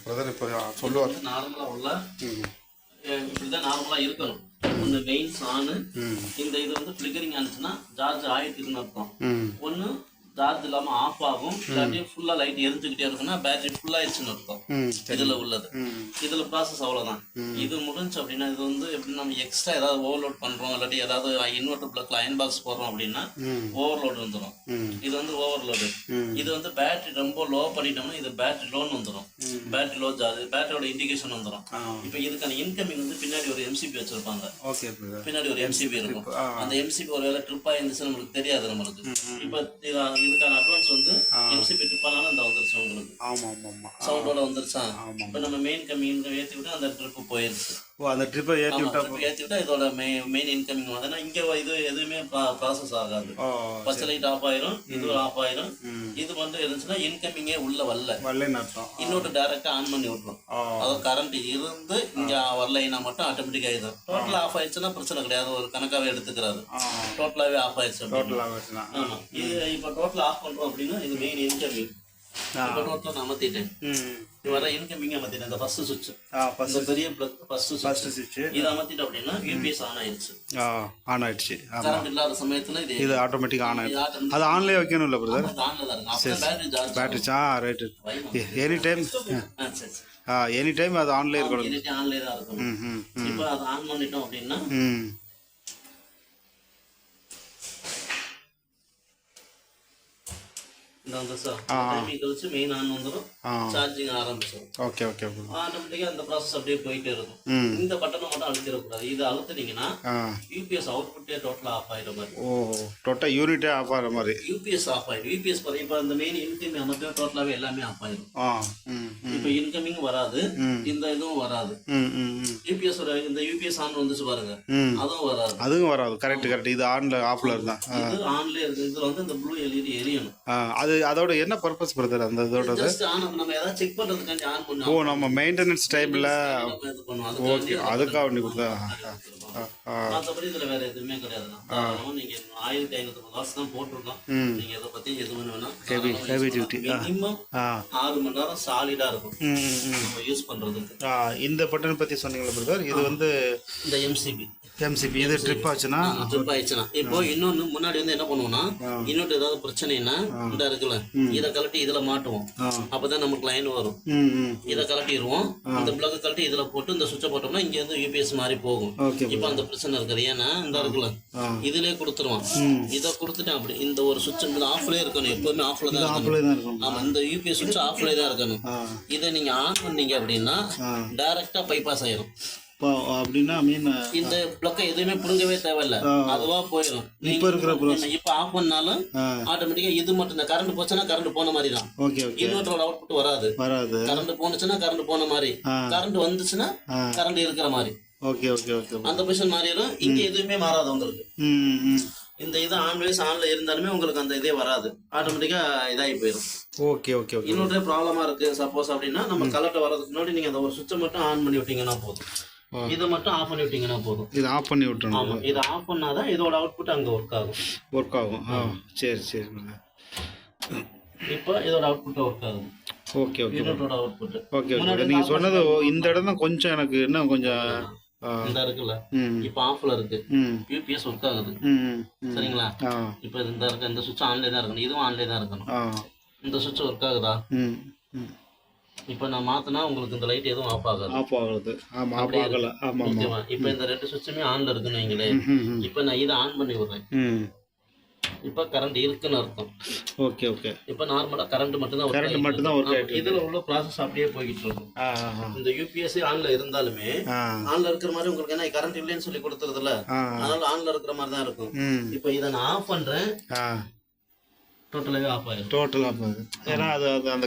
Brother இப்போ சொல்லுவார் நார்மலா உள்ள இப்படிதான் நார்மலா இருக்கணும். ஒண்ணு மெயின்ஸ் ஆனு, இந்த இது வந்து ஃபிளிக்கரிங் ஆனிச்சுன்னா சார்ஜ் ஆயிட்டுன்னு அர்த்தம். ஒண்ணு சார்ஜ் இல்லாம ஆஃப் ஆகும், இல்லாட்டி ஃபுல்லா லைட் எரிஞ்சுக்கிட்டே இருக்குன்னா பேட்டரி ஃபுல் ஆயிடுச்சுன்னு அர்த்தம். இதுல உள்ளது இதுல ப்ராசஸ் அவ்வளவுதான். இது முடிஞ்சு அப்படின்னா இது வந்து எப்படி நம்ம எக்ஸ்ட்ரா ஏதாவது ஓவர்லோட் பண்றோம், இல்லாட்டி ஏதாவது இன்வெர்டர் பிளக்ல அயன் பாக்ஸ் போடுறோம் அப்படின்னா ஓவர்லோடு வந்துடும். இது வந்து ஓவர்லோடு. இது வந்து பேட்டரி ரொம்ப லோ பண்ணிட்டோம்னா இது பேட்டரி லோன்னு வந்துடும். பேட்டரி லோ சார்ஜ், பேட்டரியோட இண்டிகேஷன் வந்துடும். இப்போ இதுக்கான இன்கமிங் வந்து பின்னாடி ஒரு எம்சிபி வச்சிருப்பாங்க. பின்னாடி ஒரு எம்சிபி இருக்கும். அந்த எம்சிபி ஒரு வேலை ட்ரிப் ஆயிருந்துச்சு நம்மளுக்கு தெரியாது. நம்மளுக்கு இப்போ இதுக்கான அட்வான்ஸ் வந்து எம்சிபி ட்ரிப் ஆனாலும் அந்த வந்துருச்சு உங்களுக்கு. சவுண்டோட வந்துருச்சா. இப்போ நம்ம மெயின் கம்மிங் ஏற்றி விட்டு அந்த ட்ரிப் போயிருச்சு. அந்த ட்ரிப்பை ஏற்றி விட்டா இதோட மெயின் இன்கமிங் வந்து இங்க இது எதுவுமே ப்ராசஸ் ஆகாது. ஃபர்ஸ்ட் லைட் ஆஃப் ஆயிரும், இது ஆஃப் ஆயிரும். இது மட்டும் இருந்துச்சுன்னா இன்கமிங்கே உள்ள வரல, இன்னொரு டைரக்டா ஆன் பண்ணி விட்டுரும். அதாவது கரண்ட் இருந்து இங்க வரலைன்னா மட்டும் ஆட்டோமேட்டிக் ஆயிடும். டோட்டல் ஆஃப் ஆயிடுச்சுன்னா பிரச்சனை கிடையாது, ஒரு கணக்காவே எடுத்துக்கிறாரு. டோட்டலாவே ஆஃப் ஆயிடுச்சு. ஆமா, இது இப்ப டோட்டல் ஆஃப் பண்றோம் அப்படின்னா இது மெயின் இன்கமிங். இப்போ டோட்டலா நான் அமர்த்திட்டேன். வர இன்கமிங் அமர்த்திட்டேன். இந்த ஃபர்ஸ்ட் சுவிட்ச், இந்த பெரிய ஃபர்ஸ்ட் சுவிட்ச் இது அமர்த்திட்டோம் அப்படின்னா யூபிஎஸ் ஆன் ஆயிடுச்சு. ஆன் ஆயிடுச்சு. கரண்ட் இல்லாத சமயத்துல இது ஆட்டோமேட்டிக் ஆன் ஆயிடுச்சு. அது ஆன்லயே வைக்கணும் இல்ல பிரதர்? ஆன்ல தான் இருக்கு. அப்ப battery charge right. Any time any time அது ஆன்லயே இருக்கணும். எனி டைம் ஆன்லயே தான் இருக்கும். இப்போ அது ஆன் பண்ணிட்டோம் அப்படின்னா இந்த வந்து சார் டைமிங் கழிச்சு மெயின் ஆன் வந்துடும், சார்ஜிங் ஆரம்பிச்சிடும். Okay okay. ஆட்டோமேட்டிக்கா அந்த ப்ராசஸ் அப்படியே போயிட்டே இருக்கும். இந்த பட்டனை மட்டும் அழுத்திடக்கூடாது. இது அழுத்துனீங்கன்னா யூபிஎஸ் அவுட்புட்டே டோட்டலா ஆஃப் ஆயிடும் மாதிரி. டோட்டல் யூனிட்டே ஆஃப் ஆகிற மாதிரி யூபிஎஸ் ஆஃப் ஆயிடும். யூபிஎஸ் இப்போ இந்த மெயின் இன்கமிங் அமர்த்தியா டோட்டலாவே எல்லாமே ஆஃப் ஆயிடும். இப்போ இன்கமிங் வராது, இந்த இதுவும் வராது. யூபிஎஸ் இந்த யூபிஎஸ் ஆன் வந்துச்சு பாருங்க, அதுவும் வராது. கரெக்ட். இது ஆன்ல ஆஃப்ல இருந்தா இது ஆன்ல இருக்கு. இதுல வந்து இந்த ப்ளூ எல்இடி எரியணும். அது அதோட என்ன பர்பஸ் பிரதர்? அந்த இதோட ஜஸ்ட் ஆன் நம்ம ஏதாவது செக் பண்றதுக்காண்டி ஆன் பண்ணுவோம். நம்ம மெயின்டெனன்ஸ் டைம்ல. ஓகே, அதுக்காக வேண்டி கொடுத்தா. மற்றபடி இதுல வேற எதுவுமே கிடையாது. நீங்க 1500 வாட்ஸ் தான் போட்டிருக்கோம். நீங்க இதை பத்தி எது வேணும்னா மினிமம் 6 மணி நேரம் சாலிடா இருக்கும் நம்ம யூஸ் பண்றதுக்கு. இந்த பட்டன் பத்தி சொன்னீங்களா பிரதர்? இது வந்து இந்த எம்சிபி இது ட்ரிப் ஆச்சுன்னா இப்போ இன்னொன்னு முன்னாடி வந்து என்ன பண்ணுவோம்னா, இன்னொரு ஏதாவது பிரச்சனைனா இந்த இருக்குல்ல, இதை கழட்டி இதுல மாட்டுவோம். அப்பதான் நமக்கு லைன் வரும். இதை கழட்டிடுவோம், இந்த பிளக் கழட்டி இதுல போட்டு இந்த சுவிட்சை போட்டோம்னா இங்க இருந்து யூபிஎஸ் மாதிரி போகும். இப்ப அந்த பிரச்சனை இருக்குது. ஏன்னா இந்த இருக்குல்ல, இதுலயே கொடுத்துருவான். இதை கொடுத்துட்டேன் அப்படி இந்த ஒரு சுவிட்ச் ஆஃப்லயே இருக்கணும், எப்பவுமே ஆஃப்ல தான் இருக்கணும். ஆமா, இந்த யூபிஎஸ் சுவிட்ச் ஆஃப்லயே தான் இருக்கணும். இதை நீங்க ஆன் பண்ணீங்க அப்படின்னா டைரக்டா பைபாஸ் ஆயிரும். அப்படின்னா இந்த பிளக்க எதுவுமே புடுங்கவே தேவையில்ல, அதுவா போயிடும். இப்ப ஆஃப் பண்ணாலும் ஆட்டோமேட்டிக்கா இது மட்டும் இந்த கரண்ட் போச்சுன்னா கரண்ட் போன மாதிரி தான். இன்வெர்டரோட அவுட்புட் வராது. கரண்ட் போனுச்சுன்னா கரண்ட் போன மாதிரி, கரண்ட் வந்துச்சுன்னா கரண்ட் இருக்கிற மாதிரி. அந்த பொசிஷன் மாறிடும். இங்க எதுவுமே மாறாது உங்களுக்கு. இந்த இது ஆன்ல இருந்தாலுமே உங்களுக்கு அந்த இதே வராது, ஆட்டோமேட்டிக்கா இதாகி போயிடும். இன்னொரு ப்ராப்ளமா இருக்கு சப்போஸ் அப்படின்னா, நம்ம கலெக்ட் வரதுக்கு முன்னாடி நீங்க அந்த ஒரு சுவிட்சை மட்டும் ஆன் பண்ணி விட்டீங்கன்னா போதும். இதை மட்டும் ஆஃப் பண்ணி விட்டீங்கன்னா போதும். இது ஆஃப் பண்ணி விட்டுறோம். ஆமா, இதை ஆஃப் பண்ணாதான் இதோட அவுட்புட் அங்க ஒர்க் ஆகும். சரி. இப்போ இதோட அவுட்புட் ஒர்க் ஆகும். யூனிட்டோட அவுட்புட். நீங்க சொன்னது இந்த இடம் தான் கொஞ்சம் எனக்கு இன்னும் கொஞ்சம் இந்த இருக்குல்ல, இப்ப ஆஃப்ல இருக்கு, யூபிஎஸ் ஒர்க் ஆகுது. சரிங்களா? இப்ப இந்த இருக்க இந்த சுவிட்ச் ஆன்லயே தான் இருக்கணும், இதுவும் ஆன்லயே தான் இருக்கணும். இந்த சுவிட்ச் ஒர்க் ஆகுதா? இப்ப நான் மாத்தினா உங்களுக்கு இந்த லைட் எதுவும் ஆஃப் ஆகாது. இப்ப இந்த ரெண்டு சுவிட்சுமே ஆன்ல இருக்குன்னு வைங்களே. இப்ப நான் இதை ஆன் பண்ணி விடுறேன். இப்ப கரண்ட் இருக்குன்னு அர்த்தம். இப்ப நார்மலா கரண்ட் மட்டும் தான் இதுல உள்ள ப்ராசஸ் அப்படியே போயிட்டு இருக்கும். இந்த யூபிஎஸ் ஆன்ல இருந்தாலுமே ஆன்ல இருக்கிற மாதிரி உங்களுக்கு என்ன கரண்ட் இல்லைன்னு சொல்லி கொடுத்துருதுல, அதனால ஆன்ல இருக்கிற மாதிரி தான் இருக்கும். இப்ப இதை நான் ஆஃப் பண்றேன், டோட்டலாவே ஆஃப் ஆயிடும். ஏன்னா அது அந்த